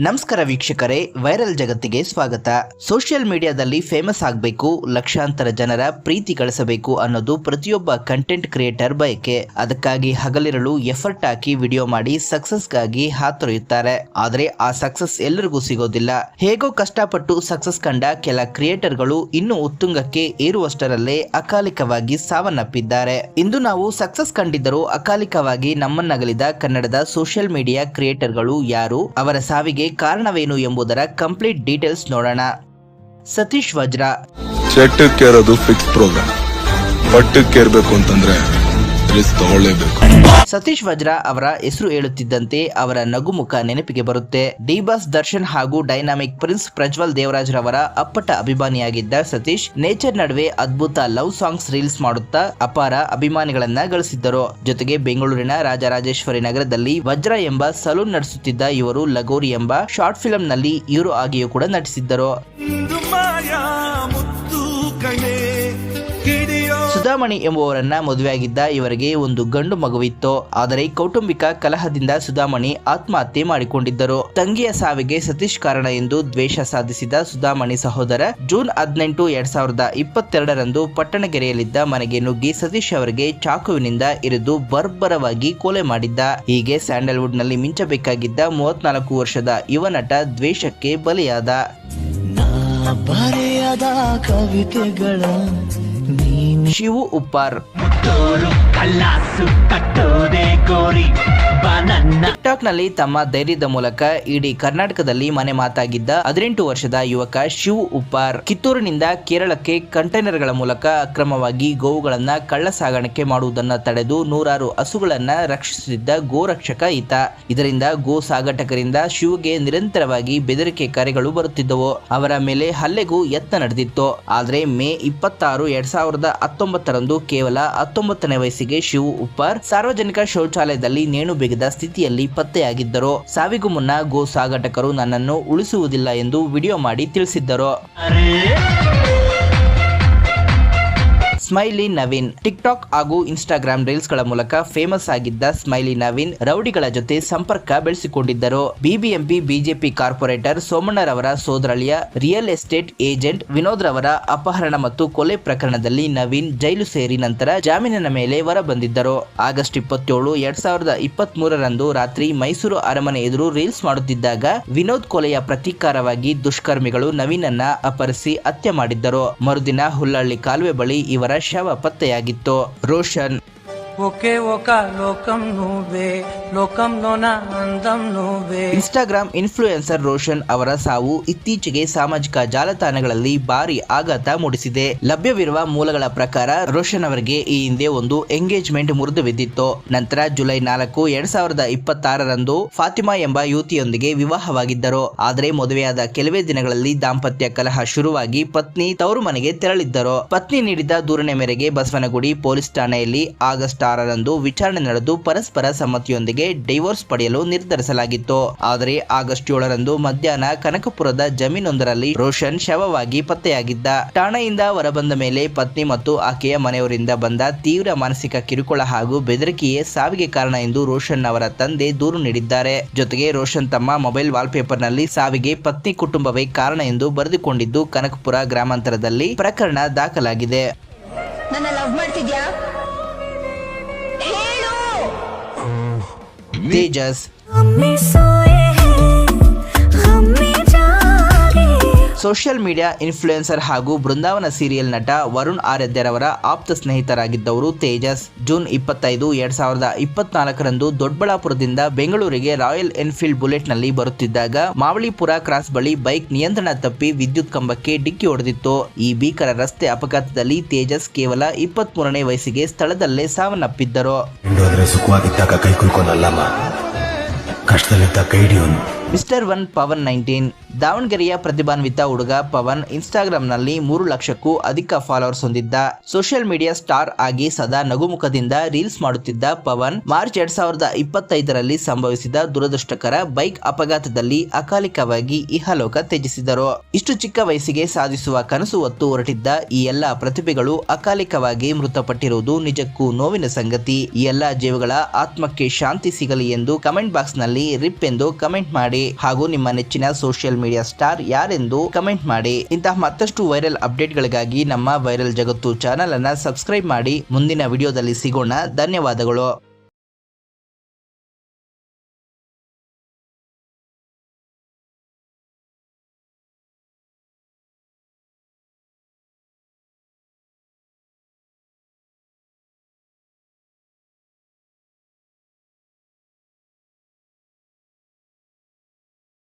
ನಮಸ್ಕಾರ ವೀಕ್ಷಕರೇ, ವೈರಲ್ ಜಗತ್ತಿಗೆ ಸ್ವಾಗತ. ಸೋಷಿಯಲ್ ಮೀಡಿಯಾದಲ್ಲಿ ಫೇಮಸ್ ಆಗಬೇಕು, ಲಕ್ಷಾಂತರ ಜನರ ಪ್ರೀತಿ ಗಳಿಸಬೇಕು ಅನ್ನೋದು ಪ್ರತಿಯೊಬ್ಬ ಕಂಟೆಂಟ್ ಕ್ರಿಯೇಟರ್ ಬಯಕೆ. ಅದಕ್ಕಾಗಿ ಹಗಲಿರಲು ಎಫರ್ಟ್ ಹಾಕಿ ವಿಡಿಯೋ ಮಾಡಿ ಸಕ್ಸಸ್ಗಾಗಿ ಹಾತೊರೆಯುತ್ತಾರೆ. ಆದರೆ ಆ ಸಕ್ಸಸ್ ಎಲ್ಲರಿಗೂ ಸಿಗೋದಿಲ್ಲ. ಹೇಗೋ ಕಷ್ಟಪಟ್ಟು ಸಕ್ಸಸ್ ಕಂಡ ಕೆಲ ಕ್ರಿಯೇಟರ್ಗಳು ಇನ್ನು ಉತ್ತುಂಗಕ್ಕೆ ಏರುವಷ್ಟರಲ್ಲೇ ಅಕಾಲಿಕವಾಗಿ ಸಾವನ್ನಪ್ಪಿದ್ದಾರೆ. ಇಂದು ನಾವು ಸಕ್ಸಸ್ ಕಂಡಿದ್ದರೂ ಅಕಾಲಿಕವಾಗಿ ನಮ್ಮನ್ನಗಲಿದ ಕನ್ನಡದ ಸೋಷಿಯಲ್ ಮೀಡಿಯಾ ಕ್ರಿಯೇಟರ್ಗಳು ಯಾರು, ಅವರ ಸಾವಿಗೆ ಕಾರಣವೇನು ಎಂಬುದರ ಕಂಪ್ಲೀಟ್ ಡೀಟೇಲ್ಸ್ ನೋಡೋಣ. ಸತೀಶ್ ವಜ್ರಾ. ಚಟ್ಟಕ್ಕೇರೋದು ಫಿಕ್ಸ್ ಪ್ರೋಗ್ರಾಮ್, ಪಟ್ಟಕ್ಕೇರ್ಬೇಕು ಅಂತಂದ್ರೆ ರಿಸ್ಕ್ ತಗೊಳ್ಳೇಬೇಕು. ಸತೀಶ್ ವಜ್ರಾ ಅವರ ಹೆಸರು ಹೇಳುತ್ತಿದ್ದಂತೆ ಅವರ ನಗುಮುಖ ನೆನಪಿಗೆ ಬರುತ್ತೆ. ಡಿ ಬಾಸ್ ದರ್ಶನ್ ಹಾಗೂ ಡೈನಾಮಿಕ್ ಪ್ರಿನ್ಸ್ ಪ್ರಜ್ವಲ್ ದೇವರಾಜ್ ರವರ ಅಪ್ಪಟ ಅಭಿಮಾನಿಯಾಗಿದ್ದ ಸತೀಶ್ ನೇಚರ್ ನಡುವೆ ಅದ್ಭುತ ಲವ್ ಸಾಂಗ್ಸ್ ರೀಲ್ಸ್ ಮಾಡುತ್ತಾ ಅಪಾರ ಅಭಿಮಾನಿಗಳನ್ನ ಗಳಿಸಿದ್ದರು. ಜೊತೆಗೆ ಬೆಂಗಳೂರಿನ ರಾಜರಾಜೇಶ್ವರಿ ನಗರದಲ್ಲಿ ವಜ್ರಾ ಎಂಬ ಸಲೂನ್ ನಡೆಸುತ್ತಿದ್ದ ಇವರು ಲಗೋರಿ ಎಂಬ ಶಾರ್ಟ್ ಫಿಲ್ಮ್ ನಲ್ಲಿ ಹೀರೋ ಆಗಿಯೂ ಕೂಡ ನಟಿಸಿದ್ದರು. ಸುಧಾಮಣಿ ಎಂಬುವರನ್ನ ಮದುವೆಯಾಗಿದ್ದ ಇವರಿಗೆ ಒಂದು ಗಂಡು ಮಗುವಿತ್ತು. ಆದರೆ ಕೌಟುಂಬಿಕ ಕಲಹದಿಂದ ಸುಧಾಮಣಿ ಆತ್ಮಹತ್ಯೆ ಮಾಡಿಕೊಂಡಿದ್ದರು. ತಂಗಿಯ ಸಾವಿಗೆ ಸತೀಶ್ ಕಾರಣ ಎಂದು ದ್ವೇಷ ಸಾಧಿಸಿದ ಸುಧಾಮಣಿ ಸಹೋದರ ಜೂನ್ 18, 2022ರಂದು ಪಟ್ಟಣಗೆರೆಯಲ್ಲಿದ್ದ ಮನೆಗೆ ನುಗ್ಗಿ ಸತೀಶ್ ಅವರಿಗೆ ಚಾಕುವಿನಿಂದ ಇರಿದು ಬರ್ಬರವಾಗಿ ಕೊಲೆ ಮಾಡಿದ್ದ. ಹೀಗೆ ಸ್ಯಾಂಡಲ್ವುಡ್ ನಲ್ಲಿ ಮಿಂಚಬೇಕಾಗಿದ್ದ 34 ವರ್ಷದ ಯುವ ನಟ ದ್ವೇಷಕ್ಕೆ ಬಲಿಯಾದ. ಶಿವು ಉಪ್ಪಾರ್. ಟಿಕ್ಟಾಕ್ ನಲ್ಲಿ ತಮ್ಮ ಧೈರ್ಯದ ಮೂಲಕ ಇಡೀ ಕರ್ನಾಟಕದಲ್ಲಿ ಮನೆ ಮಾತಾಗಿದ್ದ 18 ವರ್ಷದ ಯುವಕ ಶಿವು ಉಪ್ಪಾರ್ ಕಿತ್ತೂರಿನಿಂದ ಕೇರಳಕ್ಕೆ ಕಂಟೈನರ್ಗಳ ಮೂಲಕ ಅಕ್ರಮವಾಗಿ ಗೋವುಗಳನ್ನ ಕಳ್ಳ ಸಾಗಾಣಿಕೆ ಮಾಡುವುದನ್ನ ತಡೆದು ನೂರಾರು ಹಸುಗಳನ್ನ ರಕ್ಷಿಸುತ್ತಿದ್ದ ಗೋರಕ್ಷಕ ಈತ. ಇದರಿಂದ ಗೋ ಸಾಗಾಟಕರಿಂದ ಶಿವುಗೆ ನಿರಂತರವಾಗಿ ಬೆದರಿಕೆ ಕರೆಗಳು ಬರುತ್ತಿದ್ದವು. ಅವರ ಮೇಲೆ ಹಲ್ಲೆಗೂ ಯತ್ನ ನಡೆದಿತ್ತು. ಆದ್ರೆ ಮೇ 26, 2019ರಂದು ಕೇವಲ 19ನೇ ವಯಸ್ಸಿಗೆ ಶಿವು ಉಪ್ಪಾರ್ ಸಾರ್ವಜನಿಕ ಶೌಚಾಲಯದಲ್ಲಿ ನೇಣು ಬಿಗಿದ ಸ್ಥಿತಿಯಲ್ಲಿ ಪತ್ತೆಯಾಗಿದ್ದರು. ಸಾವಿಗೂ ಮುನ್ನ ಗೋ ಸಾಗಾಟಕರು ನನ್ನನ್ನು ಉಳಿಸುವುದಿಲ್ಲ ಎಂದು ವಿಡಿಯೋ ಮಾಡಿ ತಿಳಿಸಿದ್ದರು. ಸ್ಮೈಲಿ ನವೀನ್. ಟಿಕ್ಟಾಕ್ ಹಾಗೂ ಇನ್ಸ್ಟಾಗ್ರಾಮ್ ರೀಲ್ಸ್ ಗಳ ಮೂಲಕ ಫೇಮಸ್ ಆಗಿದ್ದ ಸ್ಮೈಲಿ ನವೀನ್ ರೌಡಿಗಳ ಜೊತೆ ಸಂಪರ್ಕ ಬೆಳೆಸಿಕೊಂಡಿದ್ದರು. ಬಿಬಿಎಂಪಿ ಬಿಜೆಪಿ ಕಾರ್ಪೊರೇಟರ್ ಸೋಮಣ್ಣರವರ ಸೋದರಳಿಯ ರಿಯಲ್ ಎಸ್ಟೇಟ್ ಏಜೆಂಟ್ ವಿನೋದ್ ರವರ ಅಪಹರಣ ಮತ್ತು ಕೊಲೆ ಪ್ರಕರಣದಲ್ಲಿ ನವೀನ್ ಜೈಲು ಸೇರಿ ನಂತರ ಜಾಮೀನಿನ ಮೇಲೆ ಹೊರಬಂದಿದ್ದರು. ಆಗಸ್ಟ್ 27, 2023ರಂದು ರಾತ್ರಿ ಮೈಸೂರು ಅರಮನೆ ಎದುರು ರೀಲ್ಸ್ ಮಾಡುತ್ತಿದ್ದಾಗ ವಿನೋದ್ ಕೊಲೆಯ ಪ್ರತೀಕಾರವಾಗಿ ದುಷ್ಕರ್ಮಿಗಳು ನವೀನನ್ನ ಅಪಹರಿಸಿ ಹತ್ಯೆ ಮಾಡಿದ್ದರು. ಮರುದಿನ ಹುಲ್ಲಳ್ಳಿ ಕಾಲುವೆ ಬಳಿ ಇವರ ಶವ ಪತ್ತೆಯಾಗಿತ್ತು. ರೋಷನ್. ಇನ್ಸ್ಟಾಗ್ರಾಮ್ ಇನ್ಫ್ಲೂಯೆನ್ಸರ್ ರೋಷನ್ ಅವರ ಸಾವು ಇತ್ತೀಚೆಗೆ ಸಾಮಾಜಿಕ ಜಾಲತಾಣಗಳಲ್ಲಿ ಭಾರಿ ಆಘಾತ ಮೂಡಿಸಿದೆ. ಲಭ್ಯವಿರುವ ಮೂಲಗಳ ಪ್ರಕಾರ ರೋಷನ್ ಅವರಿಗೆ ಈ ಹಿಂದೆ ಒಂದು ಎಂಗೇಜ್ಮೆಂಟ್ ಮುರಿದು ಬಿದ್ದಿತ್ತು. ನಂತರ ಜುಲೈ 4, 2026ರಂದು ಫಾತಿಮಾ ಎಂಬ ಯುವತಿಯೊಂದಿಗೆ ವಿವಾಹವಾಗಿದ್ದರು. ಆದರೆ ಮದುವೆಯಾದ ಕೆಲವೇ ದಿನಗಳಲ್ಲಿ ದಾಂಪತ್ಯ ಕಲಹ ಶುರುವಾಗಿ ಪತ್ನಿ ತವರು ಮನೆಗೆ ತೆರಳಿದ್ದರು. ಪತ್ನಿ ನೀಡಿದ ದೂರಿನ ಮೇರೆಗೆ ಬಸವನಗುಡಿ ಪೊಲೀಸ್ ಠಾಣೆಯಲ್ಲಿ ಆಗಸ್ಟ್ 6ರಂದು ವಿಚಾರಣೆ ನಡೆದು ಪರಸ್ಪರ ಸಮ್ಮತಿಯೊಂದಿಗೆ ಡೈವೋರ್ಸ್ ಪಡೆಯಲು ನಿರ್ಧರಿಸಲಾಗಿತ್ತು. ಆದರೆ ಆಗಸ್ಟ್ 7ರಂದು ಮಧ್ಯಾಹ್ನ ಕನಕಪುರದ ಜಮೀನೊಂದರಲ್ಲಿ ರೋಷನ್ ಶವವಾಗಿ ಪತ್ತೆಯಾಗಿದ್ದ. ಠಾಣೆಯಿಂದ ಹೊರಬಂದ ಮೇಲೆ ಪತ್ನಿ ಮತ್ತು ಆಕೆಯ ಮನೆಯವರಿಂದ ಬಂದ ತೀವ್ರ ಮಾನಸಿಕ ಕಿರುಕುಳ ಹಾಗೂ ಬೆದರಿಕೆಯೇ ಸಾವಿಗೆ ಕಾರಣ ಎಂದು ರೋಷನ್ ಅವರ ತಂದೆ ದೂರು ನೀಡಿದ್ದಾರೆ. ಜೊತೆಗೆ ರೋಷನ್ ತಮ್ಮ ಮೊಬೈಲ್ ವಾಲ್ಪೇಪರ್ ನಲ್ಲಿ ಸಾವಿಗೆ ಪತ್ನಿ ಕುಟುಂಬವೇ ಕಾರಣ ಎಂದು ಬರೆದುಕೊಂಡಿದ್ದು ಕನಕಪುರ ಗ್ರಾಮಾಂತರದಲ್ಲಿ ಪ್ರಕರಣ ದಾಖಲಾಗಿದೆ. ತೇಜಸ್. ಸೋಷಿಯಲ್ ಮೀಡಿಯಾ ಇನ್ಫ್ಲೂಯೆನ್ಸರ್ ಹಾಗೂ ಬೃಂದಾವನ ಸೀರಿಯಲ್ ನಟ ವರುಣ್ ಆರಾಧ್ಯರವರ ಆಪ್ತ ಸ್ನೇಹಿತರಾಗಿದ್ದವರು ತೇಜಸ್. ಜೂನ್ 25, 2024ರಂದು ದೊಡ್ಡಬಳ್ಳಾಪುರದಿಂದ ಬೆಂಗಳೂರಿಗೆ ರಾಯಲ್ ಎನ್ಫೀಲ್ಡ್ ಬುಲೆಟ್ ನಲ್ಲಿ ಬರುತ್ತಿದ್ದಾಗ ಮಾವಳಿಪುರ ಕ್ರಾಸ್ ಬಳಿ ಬೈಕ್ ನಿಯಂತ್ರಣ ತಪ್ಪಿ ವಿದ್ಯುತ್ ಕಂಬಕ್ಕೆ ಡಿಕ್ಕಿ ಹೊಡೆದಿತ್ತು. ಈ ಭೀಕರ ರಸ್ತೆ ಅಪಘಾತದಲ್ಲಿ ತೇಜಸ್ ಕೇವಲ 23ನೇ ವಯಸ್ಸಿಗೆ ಸ್ಥಳದಲ್ಲೇ ಸಾವನ್ನಪ್ಪಿದ್ದರು. ಕಷ್ಟದಲ್ಲಿದ್ದ ಕೈ ಹಿಡಿಯೋನು. ಮಿಸ್ಟರ್ 1 ಪವನ್ 19. ದಾವಣಗೆರೆಯ ಪ್ರತಿಭಾನ್ವಿತ ಹುಡುಗ ಪವನ್ ಇನ್ಸ್ಟಾಗ್ರಾಂನಲ್ಲಿ 3 ಲಕ್ಷಕ್ಕೂ ಅಧಿಕ ಫಾಲೋವರ್ಸ್ ಹೊಂದಿದ್ದ ಸೋಷಿಯಲ್ ಮೀಡಿಯಾ ಸ್ಟಾರ್ ಆಗಿ ಸದಾ ನಗುಮುಖದಿಂದ ರೀಲ್ಸ್ ಮಾಡುತ್ತಿದ್ದ ಪವನ್ ಮಾರ್ಚ್ 2025ರಲ್ಲಿ ಸಂಭವಿಸಿದ ದುರದೃಷ್ಟಕರ ಬೈಕ್ ಅಪಘಾತದಲ್ಲಿ ಅಕಾಲಿಕವಾಗಿ ಇಹಲೋಕ ತ್ಯಜಿಸಿದರು. ಇಷ್ಟು ಚಿಕ್ಕ ವಯಸ್ಸಿಗೆ ಸಾಧಿಸುವ ಕನಸು ಹೊತ್ತು ಹೊರಟಿದ್ದ ಈ ಎಲ್ಲಾ ಪ್ರತಿಭೆಗಳು ಅಕಾಲಿಕವಾಗಿ ಮೃತಪಟ್ಟಿರುವುದು ನಿಜಕ್ಕೂ ನೋವಿನ ಸಂಗತಿ. ಈ ಎಲ್ಲಾ ಜೀವಗಳ ಆತ್ಮಕ್ಕೆ ಶಾಂತಿ ಸಿಗಲಿ ಎಂದು ಕಮೆಂಟ್ ಬಾಕ್ಸ್ ನಲ್ಲಿ ರಿಪ್ ಎಂದು ಕಮೆಂಟ್ ಮಾಡಿ ಹಾಗೂ ನಿಮ್ಮ ನೆಚ್ಚಿನ ಸೋಷಿಯಲ್ ಮೀಡಿಯಾ ಸ್ಟಾರ್ ಯಾರೆಂದು ಕಮೆಂಟ್ ಮಾಡಿ. ಇಂತಹ ಮತ್ತಷ್ಟು ವೈರಲ್ ಅಪ್ಡೇಟ್ಗಳಿಗಾಗಿ ನಮ್ಮ ವೈರಲ್ ಜಗತ್ತು ಚಾನೆಲ್ ಅನ್ನು ಸಬ್ಸ್ಕ್ರೈಬ್ ಮಾಡಿ. ಮುಂದಿನ ವಿಡಿಯೋದಲ್ಲಿ ಸಿಗೋಣ. ಧನ್ಯವಾದಗಳು.